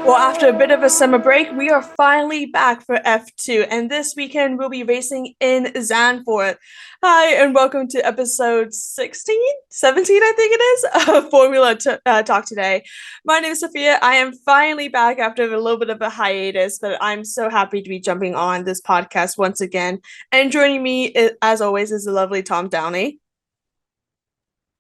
Well, after a bit of a summer break, we are finally back for F2, and this weekend we'll be racing in Zandvoort. Hi, and welcome to episode 16, 17, I think it is, of Talk today. My name is Sophia. I am finally back after a little bit of a hiatus, but I'm so happy to be jumping on this podcast once again. And joining me, as always, is the lovely Tom Downey.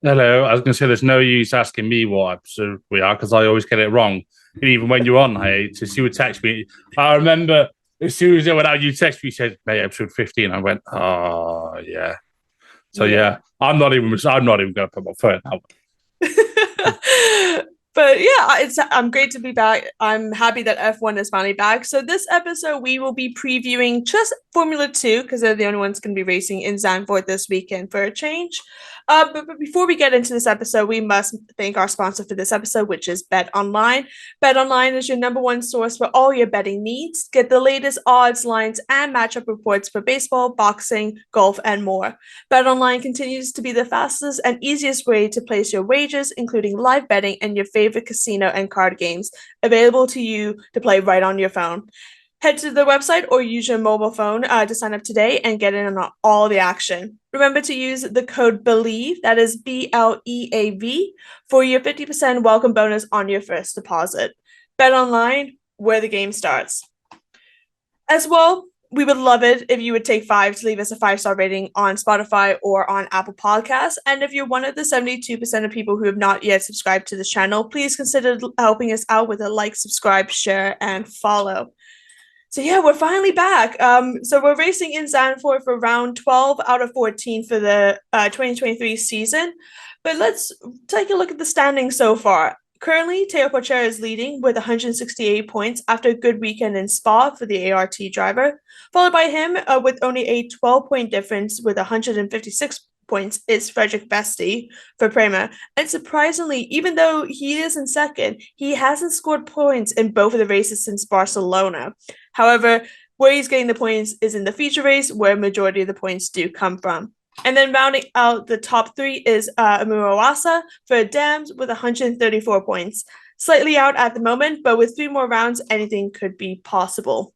Hello. I was going to say there's no use asking me what episode we are because I always get it wrong. And even when you're on hiatus, you would text me. I remember as soon as it went out, you text me, you said, mate, episode 15. I went, oh, yeah. So, yeah, I'm not even going to put my phone out. But yeah, I'm great to be back. I'm happy that F1 is finally back. So this episode, we will be previewing just Formula 2 because they're the only ones going to be racing in Zandvoort this weekend for a change. But before we get into this episode, we must thank our sponsor for this episode, which is Bet Online. Bet Online is your number one source for all your betting needs. Get the latest odds, lines, and matchup reports for baseball, boxing, golf, and more. Bet Online continues to be the fastest and easiest way to place your wagers, including live betting and your favorite casino and card games, available to you to play right on your phone. Head to the website or use your mobile phone to sign up today and get in on all the action. Remember to use the code BELIEVE, that is BLEAV, for your 50% welcome bonus on your first deposit. Bet online, where the game starts. As well, we would love it if you would take 5 to leave us a 5-star rating on Spotify or on Apple Podcasts. And if you're one of the 72% of people who have not yet subscribed to this channel, please consider helping us out with a like, subscribe, share, and follow. So yeah, we're finally back. So we're racing in Zandvoort for round 12 out of 14 for the 2023 season. But let's take a look at the standings so far. Currently, Teo Porcher is leading with 168 points after a good weekend in Spa for the ART driver. Followed by him with only a 12-point difference with 156 points is Frederick Vesti for Prema. And surprisingly, even though he is in second, he hasn't scored points in both of the races since Barcelona. However, where he's getting the points is in the feature race, where a majority of the points do come from. And then rounding out the top 3 is Amuro Asa for Dams with 134 points. Slightly out at the moment, but with 3 more rounds, anything could be possible.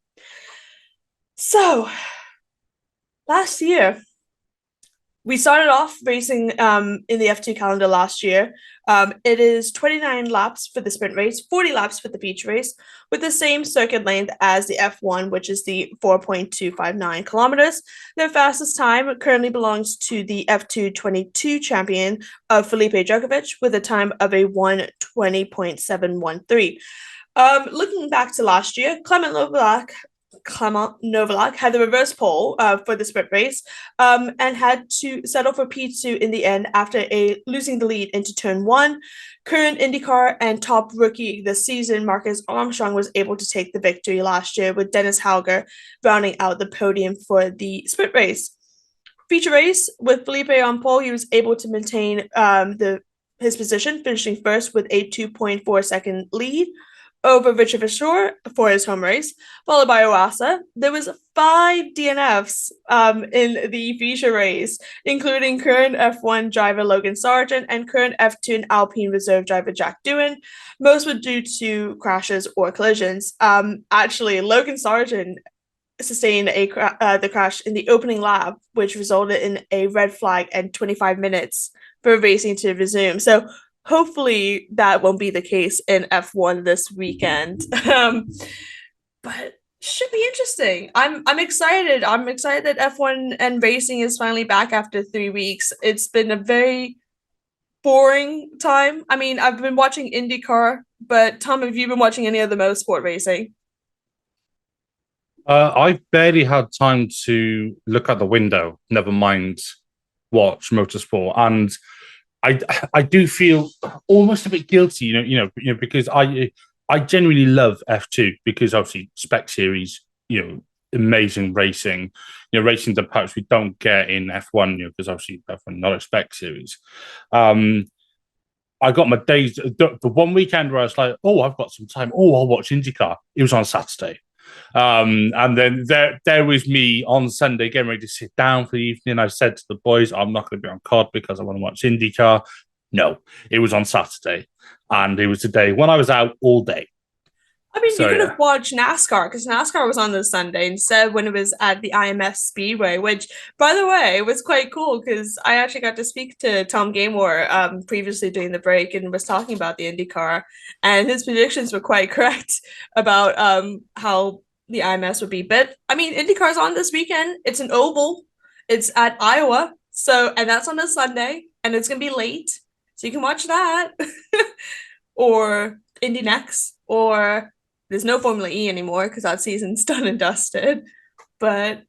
So, last year, we started off racing in the F2 calendar last year. It is 29 laps for the sprint race, 40 laps for the feature race, with the same circuit length as the F1, which is the 4.259 kilometers. Their fastest time currently belongs to the F2 22 champion of Felipe Drugovich with a time of a 1:20.713. Looking back to last year, Clement Novalak had the reverse pole for the sprint race and had to settle for P2 in the end after losing the lead into turn 1. Current IndyCar and top rookie this season, Marcus Armstrong, was able to take the victory last year, with Dennis Hauger rounding out the podium for the sprint race. Feature race, with Felipe on pole, he was able to maintain his position, finishing first with a 2.4-second lead over Richard Verschoor for his home race, followed by Oasa. There was 5 DNFs in the feature race, including current F1 driver Logan Sargent and current F2 and Alpine reserve driver Jack Doohan. Most were due to crashes or collisions. Actually, Logan Sargent sustained the crash in the opening lap, which resulted in a red flag and 25 minutes for racing to resume. So hopefully that won't be the case in F1 this weekend. But should be interesting. I'm excited. I'm excited that F1 and racing is finally back after 3 weeks. It's been a very boring time. I mean, I've been watching IndyCar, but Tom, have you been watching any of the motorsport racing? I've barely had time to look out the window, never mind watch motorsport. And I do feel almost a bit guilty, because I genuinely love F2 because obviously spec series, amazing racing, racing the parts we don't get in F1, because obviously F1 not a spec series. I got my days, the one weekend where I was like, oh, I've got some time. Oh, I'll watch IndyCar. It was on Saturday. And then there was me on Sunday getting ready to sit down for the evening. I said to the boys, I'm not going to be on COD because I want to watch IndyCar. No, it was on Saturday. And it was the day when I was out all day. I mean, you So could yeah. have watched NASCAR because NASCAR was on this Sunday instead when it was at the IMS Speedway, which, by the way, was quite cool because I actually got to speak to Tom Gaymore previously during the break and was talking about the IndyCar, and his predictions were quite correct about how the IMS would be. But I mean, IndyCar's on this weekend. It's an oval. It's at Iowa, so and that's on a Sunday, and it's gonna be late, so you can watch that, or Indy Next, or there's no Formula E anymore because that season's done and dusted. But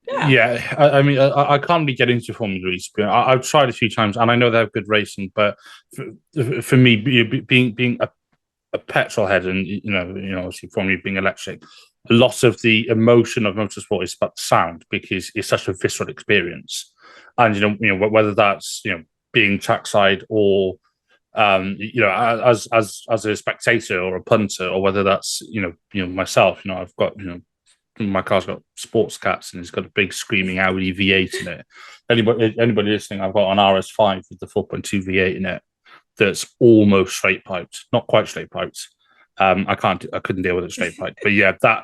yeah, Yeah, I mean, I can't really get into Formula E. I've tried a few times, and I know they have good racing, but for me, being a petrol head, and obviously Formula E being electric, a lot of the emotion of motorsport is about the sound because it's such a visceral experience, and whether that's being trackside or as a spectator or a punter, or whether that's myself. I've got my car's got sports cats and it's got a big screaming Audi V8 in it. Anybody listening, I've got an RS5 with the 4.2 V8 in it that's almost straight piped, not quite straight piped. I couldn't deal with it straight pipe, but yeah, that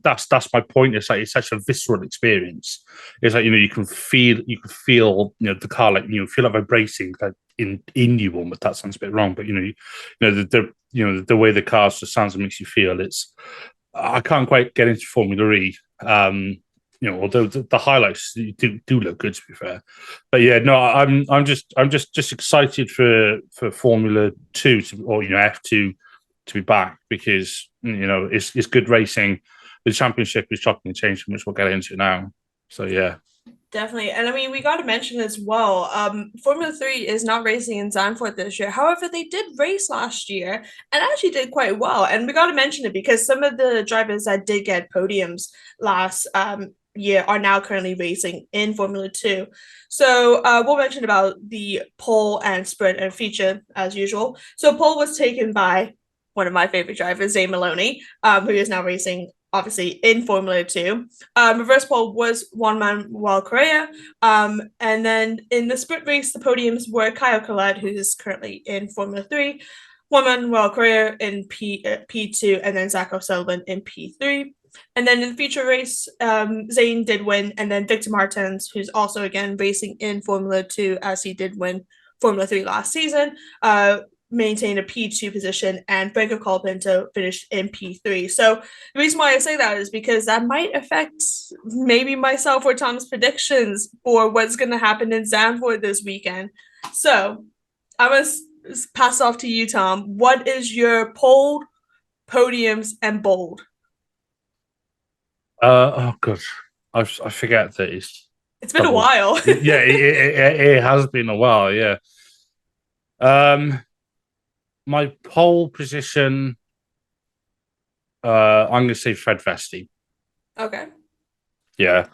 that's my point. It's like it's such a visceral experience. It's like you can feel the car, like feel like vibrating like in you almost. That sounds a bit wrong, but the way the car just sounds and makes you feel. I can't quite get into Formula E. Although the highlights do look good, to be fair. But yeah, no, I'm just excited for Formula 2 or F2 to be back because it's good racing. The championship is chopping and changing, which we'll get into now. So yeah. definitely. And I mean, we got to mention as well, Formula 3 is not racing in Zandvoort this year. However, they did race last year and actually did quite well. And we got to mention it because some of the drivers that did get podiums last year are now currently racing in Formula 2. So we'll mention about the pole and sprint and feature as usual. So pole was taken by one of my favorite drivers, Zane Maloney, who is now racing obviously in Formula 2. Reverse pole was Juan Manuel Correa. And then in the sprint race, the podiums were Kyle Collette, who's currently in Formula 3, Juan Manuel Correa in P2, and then Zach O'Sullivan in P3. And then in the feature race, Zane did win, and then Victor Martins, who's also again racing in Formula 2, as he did win Formula 3 last season, maintained a P2 position, and Franco Colapinto finished in P3. So the reason why I say that is because that might affect maybe myself or Tom's predictions for what's going to happen in Zandvoort this weekend. So I'm going to pass off to you, Tom. What is your pole, podiums, and bold? Oh god, I forget that it's been a while. Yeah, it has been a while. Yeah. My pole position, I'm going to say Fred Vesti. Okay. Yeah.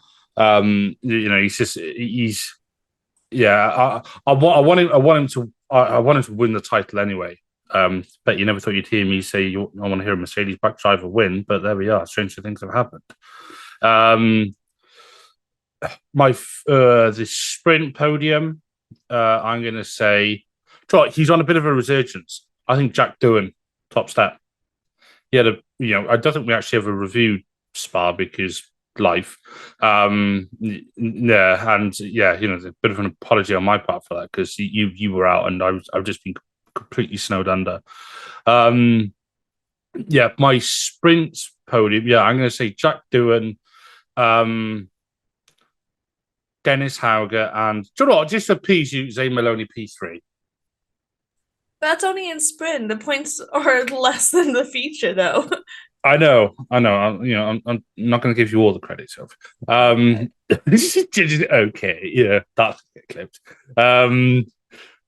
He's yeah. I want him to win the title anyway. But you never thought you'd hear me say I want to hear a Mercedes back driver win, but there we are. Stranger things have happened. The sprint podium, I'm going to say, he's on a bit of a resurgence. I think Jack Doohan, top step. He had I don't think we actually ever reviewed Spa because life. Yeah, and yeah, a bit of an apology on my part for that because you were out and I've just been completely snowed under. Yeah, my sprint podium. Yeah, I'm going to say Jack Doohan, Dennis Hauger, and do you know what? Just appease you, Zane Maloney P3. That's only in sprint. The points are less than the feature, though. I know. I'm not going to give you all the credit, Sophie. Okay, yeah, that's clipped.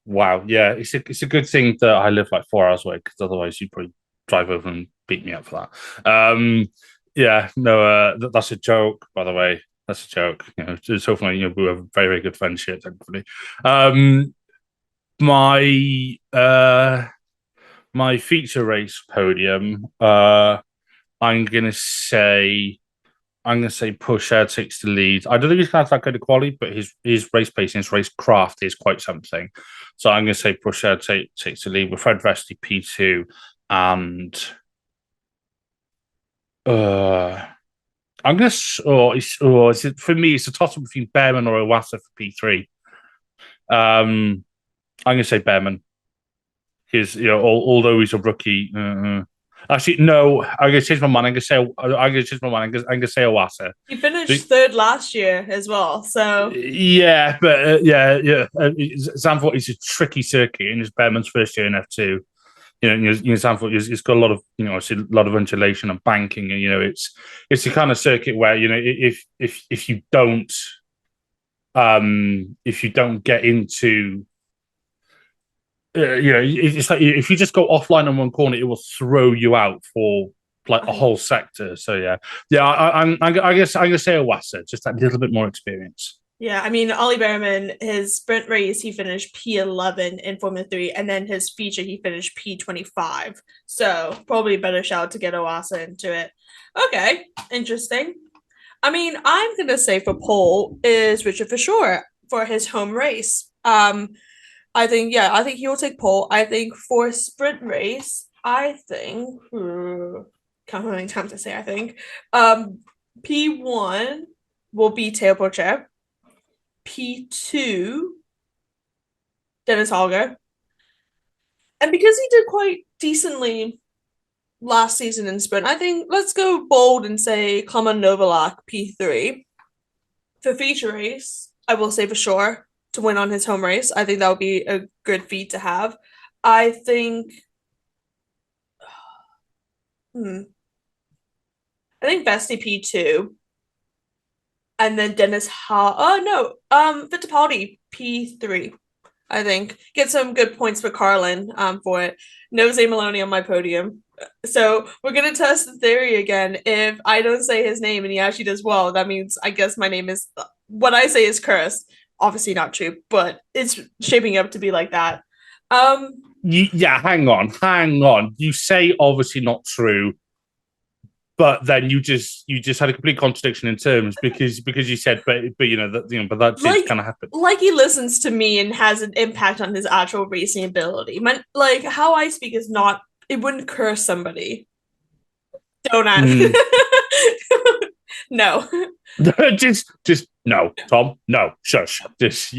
Wow, yeah, it's a good thing that I live like 4 hours away because otherwise you'd probably drive over and beat me up for that. Yeah, no, that's a joke, by the way. That's a joke. Just hopefully, we have a very, very good friendship, thankfully. My feature race podium, I'm gonna say Pusher takes the lead. I don't think he's kind of that good at quality, but his race pacing, his race craft is quite something. So I'm gonna say Pusher takes the lead with Fred Vesti P2 and I'm gonna. It's for me. It's a toss up between Behrman or Iwasa for P3. I'm gonna say Behrman because although he's a rookie. Actually, no. I'm gonna change my mind. I'm gonna say Iwasa. He finished third last year as well, so Yeah, but yeah. Zandvoort is a tricky circuit, and it's Behrman's first year in F2. Zandvoort is got a lot of a lot of undulation and banking, and it's the kind of circuit where if you don't get into it's like if you just go offline on one corner, it will throw you out for like a whole sector. So I guess I'm gonna say Iwasa, just that little bit more experience. yeah, I mean, Ollie Behrman, his sprint race, he finished P11 in Formula 3, and then his feature, he finished P25. So probably a better shout to get Oasa into it. Okay, interesting. I mean, I'm going to say for pole is Richard for sure for his home race. I think, yeah, I think he will take pole. I think for sprint race, I think, count how many times I say I think, P1 will be Teo Porcher. P2, Dennis Holger. And because he did quite decently last season in sprint, I think let's go bold and say Clement Novalak P3. For feature race, I will say for sure to win on his home race. I think that would be a good feat to have. I think I think Bestie P2 and then Fittipaldi P3. I think get some good points for Carlin for it. No Zay Maloney on my podium. So we're gonna test the theory again. If I don't say his name and he actually does well, that means I guess my name is what I say is cursed. Obviously not true, but it's shaping up to be like that. Hang on. You say obviously not true, but then you just had a complete contradiction in terms because you said but that did kind of happen. Like he listens to me and has an impact on his actual racing ability. Like how I speak is not, it wouldn't curse somebody. Don't ask. No. just no, Tom. No, shush. Just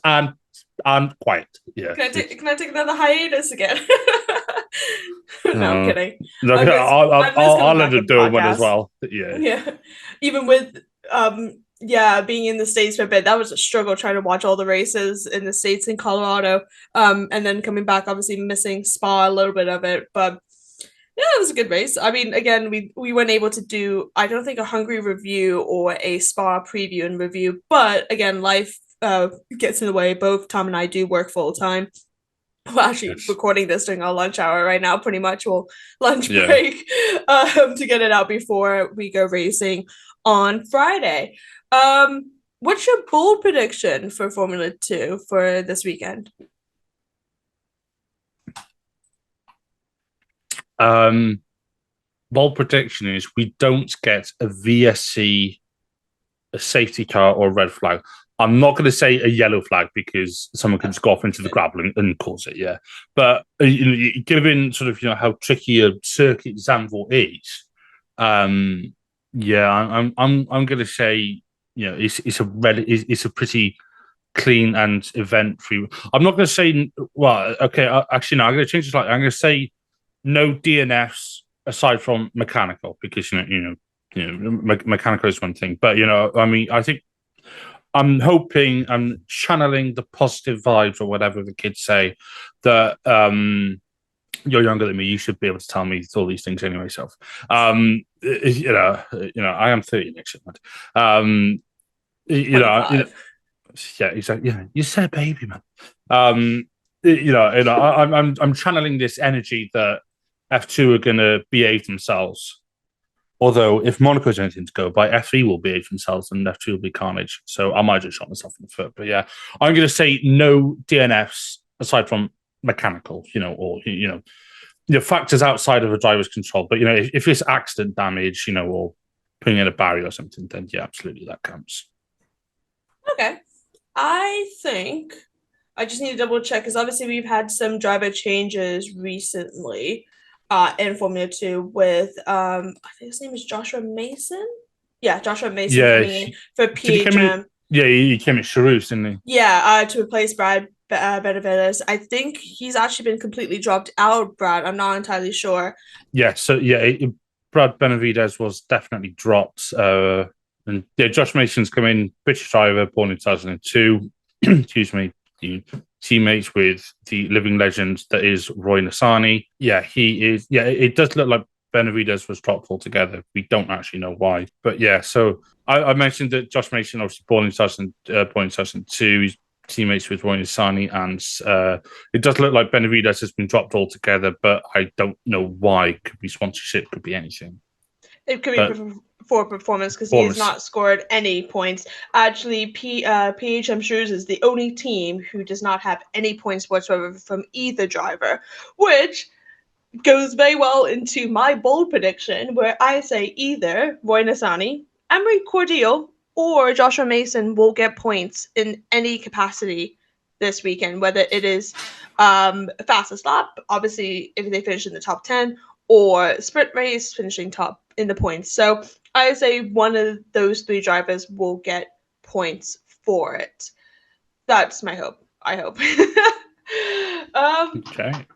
and quiet. Yeah. Can I take another hiatus again? No, I'm kidding. I'll let him do one as well. Yeah. Even with being in the States for a bit, that was a struggle trying to watch all the races in the States in Colorado. And then coming back, obviously missing Spa a little bit of it. But yeah, it was a good race. I mean, again, we weren't able to do, I don't think, a Hungary review or a Spa preview and review. But again, life gets in the way. Both Tom and I do work full time. We're actually recording this during our lunch hour right now, pretty much. We'll lunch break to get it out before we go racing on Friday. What's your bold prediction for Formula 2 for this weekend? Bold prediction is we don't get a VSC, a safety car, or a red flag. I'm not going to say a yellow flag because someone can just go off into the gravel and cause it. Yeah, but given sort of how tricky a circuit Zandvoort is, I'm going to say it's a pretty clean and event free. I'm not going to say actually no, I'm going to change it slightly. I'm going to say no DNFs aside from mechanical because mechanical is one thing, but I think. I'm hoping, I'm channeling the positive vibes or whatever the kids say that you're younger than me. You should be able to tell me all these things anyway. So, I am 30 next year. Yeah, exactly. Yeah, you said baby, man. I'm channeling this energy that F2 are going to behave themselves. Although, if Monaco's anything to go by, F3 will behave themselves and F2 will be carnage. So I might just shot myself in the foot. But yeah, I'm going to say no DNFs aside from mechanical, or, factors outside of a driver's control. But, if it's accident damage, or putting in a barrier or something, then yeah, absolutely, that counts. Okay. I think I just need to double check because obviously we've had some driver changes recently. in Formula 2 with I think his name is Joshua Mason. Yeah, Joshua Mason Yeah, coming in for did he come in? PHM. Yeah, he came in Charouz, didn't he? Yeah, to replace Brad Benavides. I think he's actually been completely dropped out, Brad. I'm not entirely sure. Yeah, so Brad Benavides was definitely dropped. And yeah, Josh Mason's come in, British driver, born in 2002. Excuse me, the teammates with the living legend that is Roy Nassani. Yeah, he is. Yeah, it does look like Benavides was dropped altogether. We don't actually know why, but yeah. So I mentioned that Josh Mason, obviously born in 2002, he's teammates with Roy Nassani, and it does look like Benavides has been dropped altogether, but I don't know why. Could be sponsorship, could be anything. It could be for performance because he has not scored any points. Actually, PHM Shoes is the only team who does not have any points whatsoever from either driver, which goes very well into my bold prediction where I say either Roy Nassani, Emery Cordial, or Joshua Mason will get points in any capacity this weekend, whether it is fastest lap, obviously if they finish in the top 10, or sprint race finishing top in the points. So I say one of those three drivers will get points for it. That's my hope. I hope. Okay.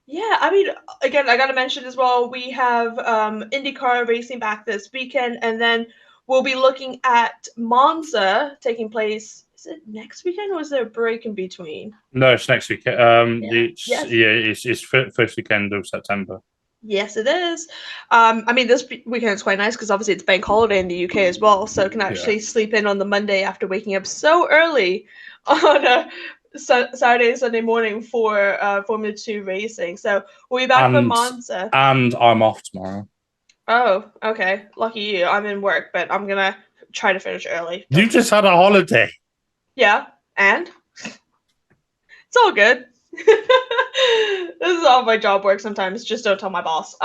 Yeah, I mean, again, I gotta mention as well, we have IndyCar racing back this weekend, and then we'll be looking at Monza taking place. Is it next weekend, or is there a break in between? No, it's next week. It's first weekend of September. Yes, it is. I mean, this weekend is quite nice because obviously it's bank holiday in the UK as well, so I can actually sleep in on the Monday after waking up so early on a Saturday and Sunday morning for Formula 2 racing. So we'll be back from Monza. And I'm off tomorrow. Oh, okay. Lucky you. I'm in work, but I'm gonna try to finish early. You just had a holiday. Yeah, and it's all good. This is how my job works sometimes. Just don't tell my boss.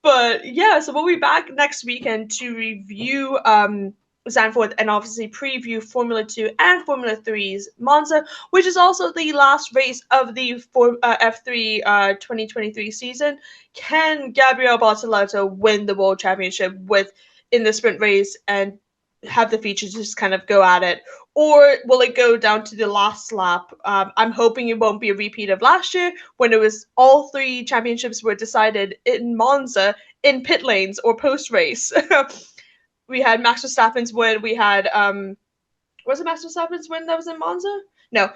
But yeah, so we'll be back next weekend to review Zandvoort and obviously preview Formula 2 and Formula 3's Monza, which is also the last race of the F3 2023 season. Can Gabriel Bortoleto win the World Championship in the sprint race and have the features just kind of go at it? Or will it go down to the last lap? I'm hoping it won't be a repeat of last year when it was all three championships were decided in Monza in pit lanes or post race. We had Max Verstappen's win. We had was it Max Verstappen's win that was in Monza? No.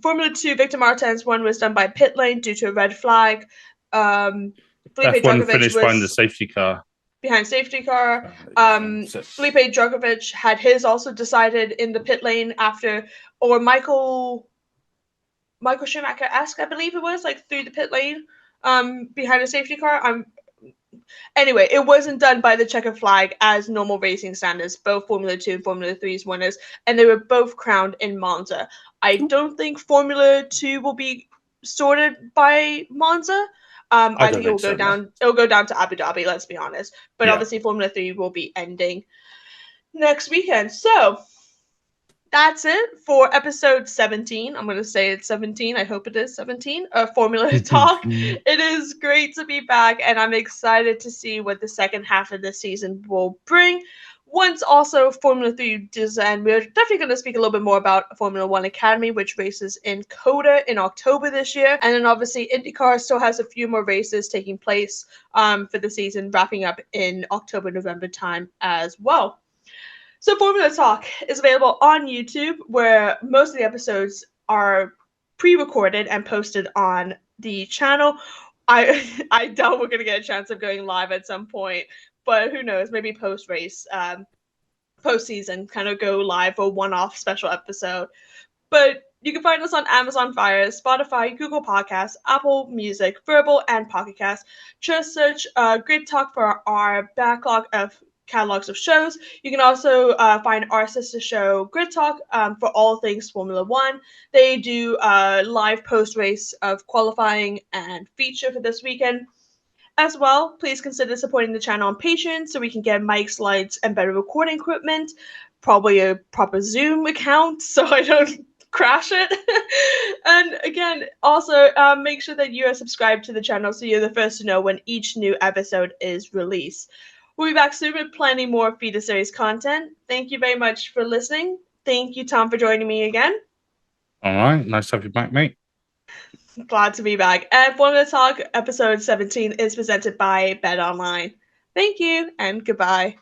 Formula 2, Victor Martin's one was done by pit lane due to a red flag. Felipe Drugovich finished behind the safety car. Behind safety car. Felipe Drugovich had his also decided in the pit lane after, or Michael Schumacher-esque, I believe it was, like through the pit lane behind a safety car. Anyway, it wasn't done by the checker flag as normal racing standards, both Formula 2 and Formula 3's winners, and they were both crowned in Monza. I don't think Formula 2 will be sorted by Monza. I think it will go down. It'll go down to Abu Dhabi. Let's be honest. But obviously, Formula 3 will be ending next weekend. So that's it for episode 17. I'm going to say it's 17. I hope it is 17 of Formula Talk. It is great to be back, and I'm excited to see what the second half of this season will bring. Once also Formula 3 does end, we're definitely going to speak a little bit more about Formula 1 Academy, which races in COTA in October this year. And then obviously IndyCar still has a few more races taking place for the season, wrapping up in October, November time as well. So Formula Talk is available on YouTube, where most of the episodes are pre-recorded and posted on the channel. I doubt we're going to get a chance of going live at some point, but who knows, maybe post-race, post-season, kind of go live for a one-off special episode. But you can find us on Amazon Fire, Spotify, Google Podcasts, Apple Music, Verbal, and Pocket Cast. Just search Grid Talk for our backlog of catalogs of shows. You can also find our sister show Grid Talk for all things Formula 1. They do live post-race of qualifying and feature for this weekend. As well, please consider supporting the channel on Patreon so we can get mics, lights, and better recording equipment. Probably a proper Zoom account so I don't crash it. And again, also make sure that you are subscribed to the channel so you're the first to know when each new episode is released. We'll be back soon with plenty more feeder series content. Thank you very much for listening. Thank you, Tom, for joining me again. All right, nice to have you back, mate. Glad to be back. And Formula Talk episode 17 is presented by Bet Online. Thank you and goodbye.